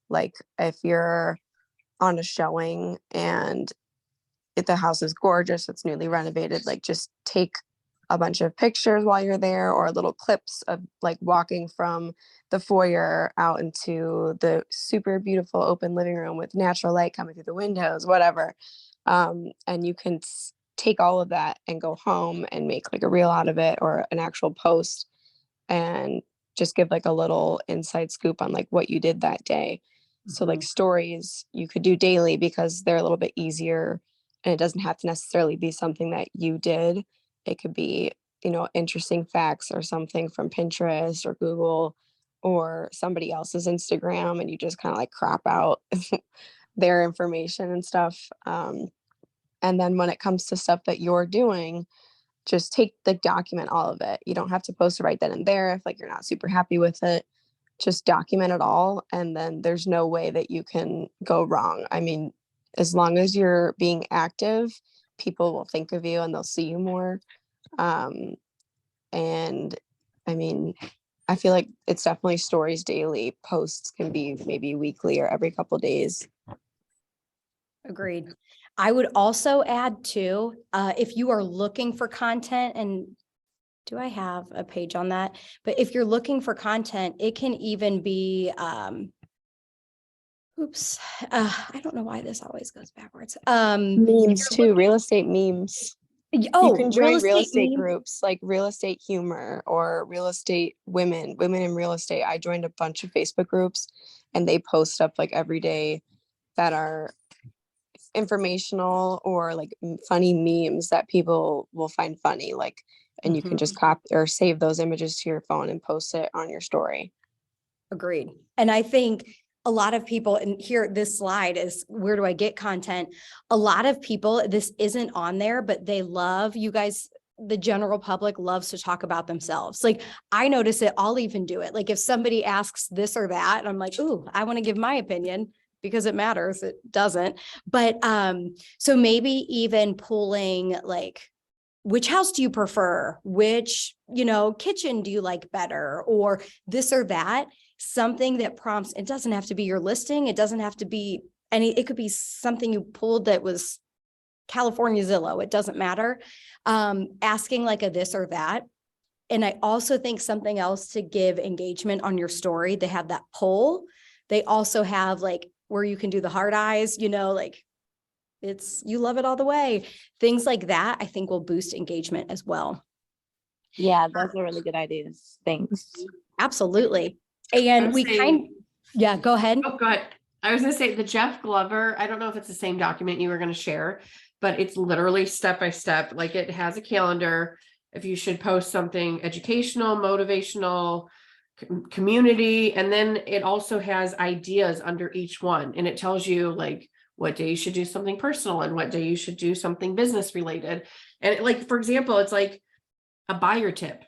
like if you're on a showing and if the house is gorgeous, it's newly renovated, like just take a bunch of pictures while you're there or little clips of like walking from the foyer out into the super beautiful open living room with natural light coming through the windows, whatever. And you can take all of that and go home and make like a reel out of it or an actual post and just give like a little inside scoop on like what you did that day. So like stories you could do daily because they're a little bit easier and it doesn't have to necessarily be something that you did. It could be, interesting facts or something from Pinterest or Google or somebody else's Instagram and you just kind of like crop out their information and stuff. And then when it comes to stuff that you're doing, just document all of it. You don't have to post it right then and there if like you're not super happy with it. Just document it all and then there's no way that you can go wrong. I mean, as long as you're being active, people will think of you and they'll see you more. And I mean, I feel like it's definitely stories daily. Posts can be maybe weekly or every couple days. Agreed. I would also add too, if you are looking for content, and do I have a page on that? But if you're looking for content, it can even be, I don't know why this always goes backwards. Memes too, real estate memes. You can join real estate meme. groups like Real Estate Humor or Real Estate Women in Real Estate. I joined a bunch of Facebook groups and they post up like every day that are informational or like funny memes that people will find funny, like, and you can just copy or save those images to your phone and post it on your story. Agreed. And I think a lot of people, and here this slide is where do I get content? A lot of people, this isn't on there, but they love, you guys the general public loves to talk about themselves. Like I notice it, I'll even do it. Like if somebody asks this or that, I'm like, ooh, I want to give my opinion because it matters. It doesn't. But so maybe even pulling like, which house do you prefer? Which, kitchen do you like better? Or this or that, something that prompts, it doesn't have to be your listing. It doesn't have to be it could be something you pulled that was California Zillow. It doesn't matter. Asking like a this or that. And I also think something else to give engagement on your story. They have that poll. They also have like where you can do the heart eyes, like you love it all the way. Things like that, I think will boost engagement as well. Yeah, those are really good ideas. Thanks. Absolutely. I And would say- yeah, go ahead. Oh, go ahead. I was gonna say the Jeff Glover, I don't know if it's the same document you were gonna share, but it's literally step by step, like it has a calendar. If you should post something educational, motivational, community, and then it also has ideas under each one. And it tells you like what day you should do something personal and what day you should do something business related. And like, for example, it's like a buyer tip.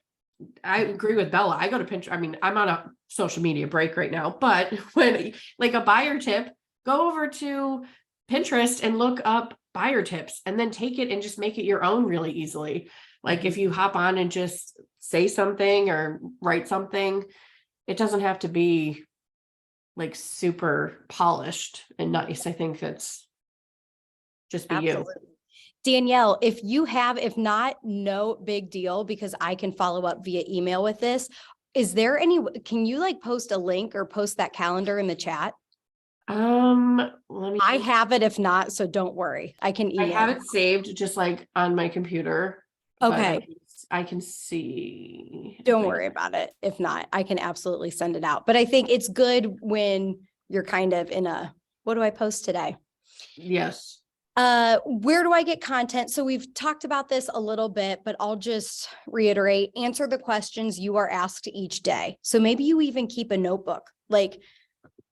I agree with Bella. I go to Pinterest. I mean, I'm on a social media break right now, but when like a buyer tip, go over to Pinterest and look up buyer tips and then take it and just make it your own really easily. Like if you hop on and just say something or write something, it doesn't have to be like super polished and nice. I think that's just be you. Absolutely. Danielle, if not, no big deal, because I can follow up via email with this. Can you like post a link or post that calendar in the chat? Let me. I have it if not, so don't worry. I can I email. have it saved just like on my computer. but Okay. I can see. if Don't I- worry about it. If not, I can absolutely send it out. But I think it's good when you're kind of in what do I post today? Yes. Where do I get content? So we've talked about this a little bit, but I'll just reiterate, answer the questions you are asked each day. So maybe you even keep a notebook, like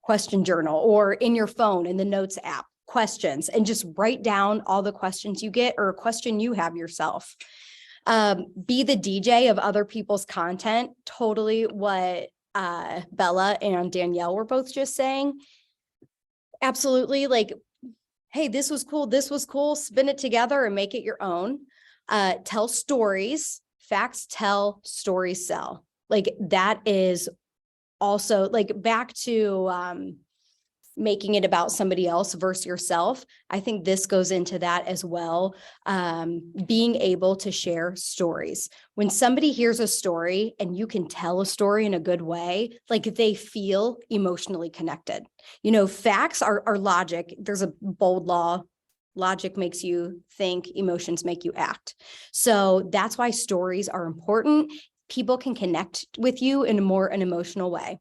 question journal, or in your phone in the notes app, questions, and just write down all the questions you get or a question you have yourself. Be the DJ of other people's content. Totally what Bella and Danielle were both just saying. Absolutely. Like, hey, this was cool, spin it together and make it your own. Tell stories, facts tell, stories sell. Like that is also like back to making it about somebody else versus yourself. I think this goes into that as well. Being able to share stories. When somebody hears a story and you can tell a story in a good way, like they feel emotionally connected. Facts are logic. There's a bold law. Logic makes you think, emotions make you act. So that's why stories are important. People can connect with you in an emotional way.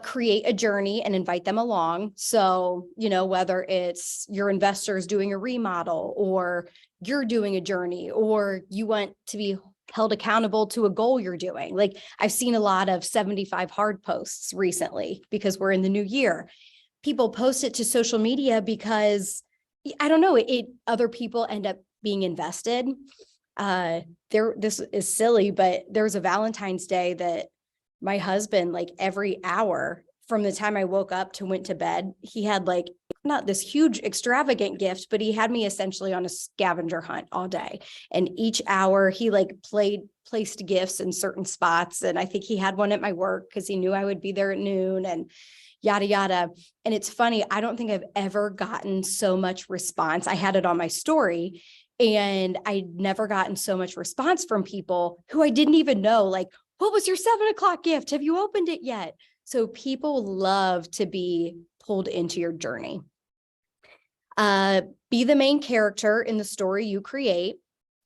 Create a journey and invite them along. So, whether it's your investors doing a remodel or you're doing a journey or you want to be held accountable to a goal you're doing. Like I've seen a lot of 75 hard posts recently because we're in the new year. People post it to social media because I don't know, other people end up being invested. This is silly, but there's a Valentine's Day that my husband, like every hour from the time I woke up to went to bed, he had like not this huge extravagant gift, but he had me essentially on a scavenger hunt all day. And each hour he like placed gifts in certain spots. And I think he had one at my work because he knew I would be there at noon and yada, yada. And it's funny, I don't think I've ever gotten so much response. I had it on my story and I'd never gotten so much response from people who I didn't even know, like, what was your 7 o'clock gift? Have you opened it yet? So people love to be pulled into your journey. Be the main character in the story you create.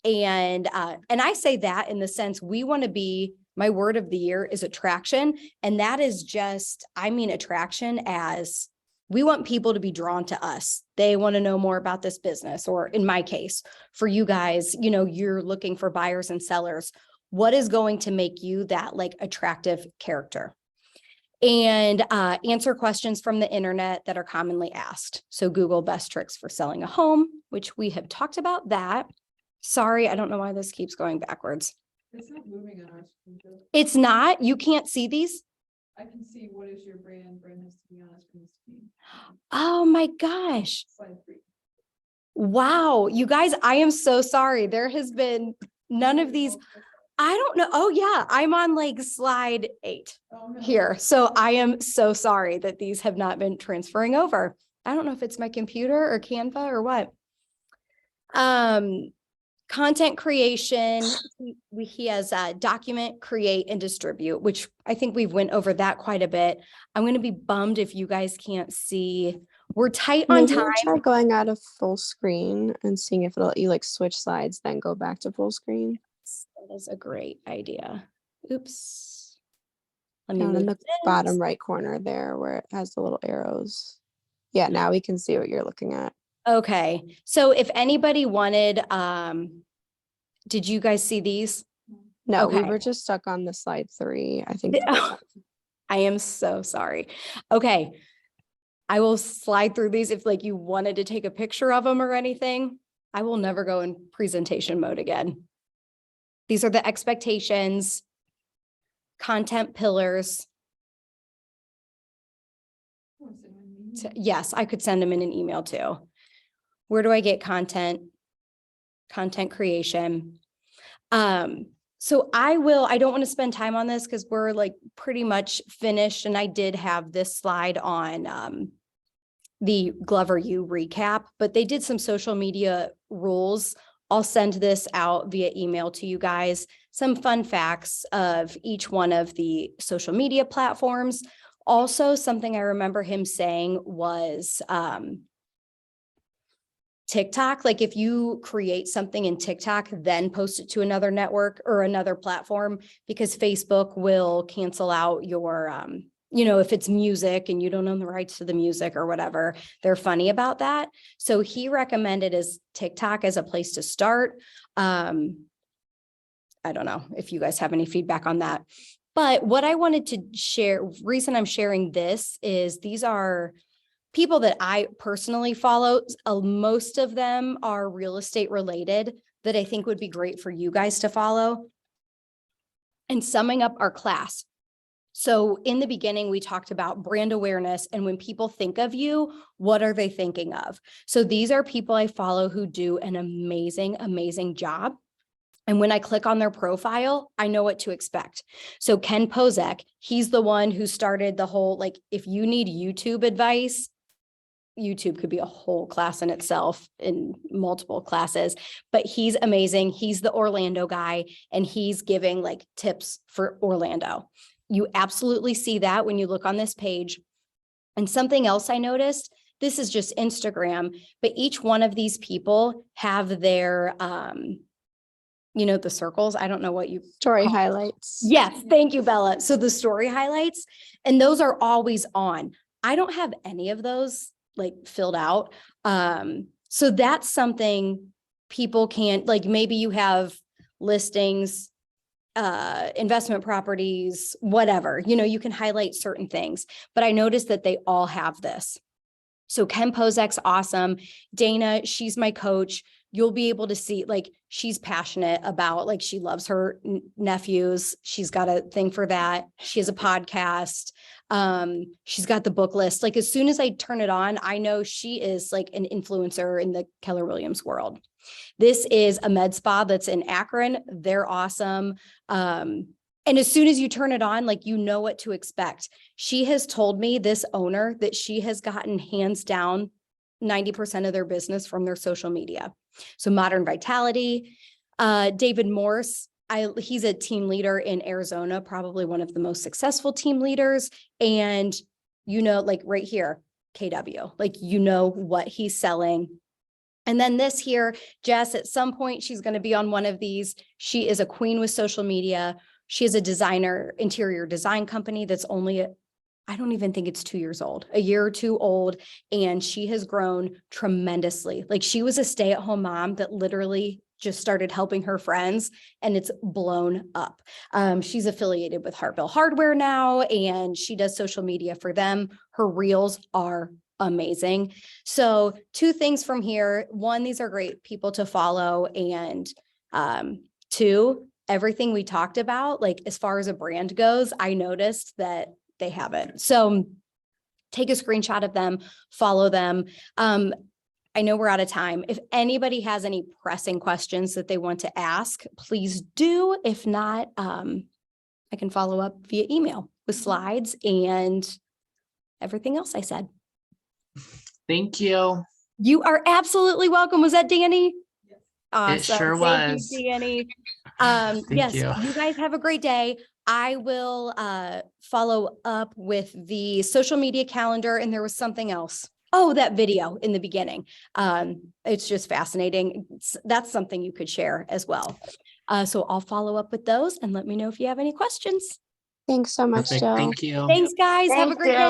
And I say that in the sense we want to be, my word of the year is attraction. And that is just, I mean, attraction as we want people to be drawn to us. They want to know more about this business. Or in my case, for you guys, you're looking for buyers and sellers. What is going to make you that like attractive character? And answer questions from the internet that are commonly asked. So Google best tricks for selling a home, which we have talked about that. Sorry, I don't know why this keeps going backwards. It's not moving on our screen, Joe. It's not, you can't see these? I can see what is your brand has to be on our screen. Oh my gosh. Slide 3. Wow, you guys, I am so sorry. There has been none of these. I don't know. Oh yeah, I'm on like slide 8 Oh, no. here. So I am so sorry that these have not been transferring over. I don't know if it's my computer or Canva or what. Content creation, he has document, create, and distribute, which I think we've went over that quite a bit. I'm going to be bummed if you guys can't see. We're tight on Maybe time. try going out of full screen and seeing if it'll let you like switch slides, then go back to full screen. That is a great idea. Oops. Let me Down in move the bottom this. right corner there where it has the little arrows. Yeah, now we can see what you're looking at. Okay, so if anybody wanted, did you guys see these? No, we Okay. were just stuck on the slide 3. I think. I am so sorry. Okay. I will slide through these if like you wanted to take a picture of them or anything. I will never go in presentation mode again. These are the expectations, content pillars. Yes, I could send them in an email too. Where do I get content? Content creation. So I don't want to spend time on this because we're like pretty much finished. And I did have this slide on the Glover U recap, but they did some social media rules. I'll send this out via email to you guys. Some fun facts of each one of the social media platforms. Also, something I remember him saying was TikTok. Like if you create something in TikTok, then post it to another network or another platform, because Facebook will cancel out your, if it's music and you don't own the rights to the music or whatever, they're funny about that. So he recommended as TikTok as a place to start. I don't know if you guys have any feedback on that. But what I wanted to share, reason I'm sharing this is these are people that I personally follow. Most of them are real estate related that I think would be great for you guys to follow. And summing up our class. So in the beginning, we talked about brand awareness, and when people think of you, what are they thinking of? So these are people I follow who do an amazing, amazing job. And when I click on their profile, I know what to expect. So Ken Pozek, he's the one who started the whole, like, if you need YouTube advice, YouTube could be a whole class in itself in multiple classes, but he's amazing. He's the Orlando guy, and he's giving like tips for Orlando. You absolutely see that when you look on this page. And something else I noticed, this is just Instagram, but each one of these people have their, the circles. I don't know what you Story call- highlights. Yes, thank you, Bella. So the story highlights, and those are always on. I don't have any of those like filled out. So that's something people can't, like, maybe you have listings, investment properties, whatever, you can highlight certain things, but I noticed that they all have this. So Ken Pozek's awesome. Dana, she's my coach. You'll be able to see, like, she's passionate about, like, she loves her nephews. She's got a thing for that. She has a podcast. She's got the book list. Like, as soon as I turn it on, I know she is like an influencer in the Keller Williams world. This is a med spa that's in Akron. They're awesome. And as soon as you turn it on, like, you know what to expect. She has told me, this owner, that she has gotten hands down 90% of their business from their social media. So Modern Vitality, David Morse, he's a team leader in Arizona, probably one of the most successful team leaders. And, like right here, KW, like, what he's selling. And then this here, Jess, at some point, she's going to be on one of these. She is a queen with social media. She is a designer, interior design company that's only, I don't even think it's 2 years old, a year or two old. And she has grown tremendously. Like, she was a stay-at-home mom that literally just started helping her friends, and it's blown up. She's affiliated with Hartville Hardware now, and she does social media for them. Her reels are amazing. So 2 things from here. 1, these are great people to follow. And 2, everything we talked about, like as far as a brand goes, I noticed that they haven't. So take a screenshot of them, follow them. I know we're out of time. If anybody has any pressing questions that they want to ask, please do. If not, I can follow up via email with slides and everything else I said. Thank you. You are absolutely welcome. Was that Danny? Awesome. sure Thank was. you, Danny. Thank Yes, you. you guys have a great day. I will follow up with the social media calendar, and there was something else. Oh, that video in the beginning. It's just fascinating. That's something you could share as well. So I'll follow up with those and let me know if you have any questions. Thanks so much, Perfect. Jill. Thank you. Thanks, guys. Have a Thanks, great day. Jill.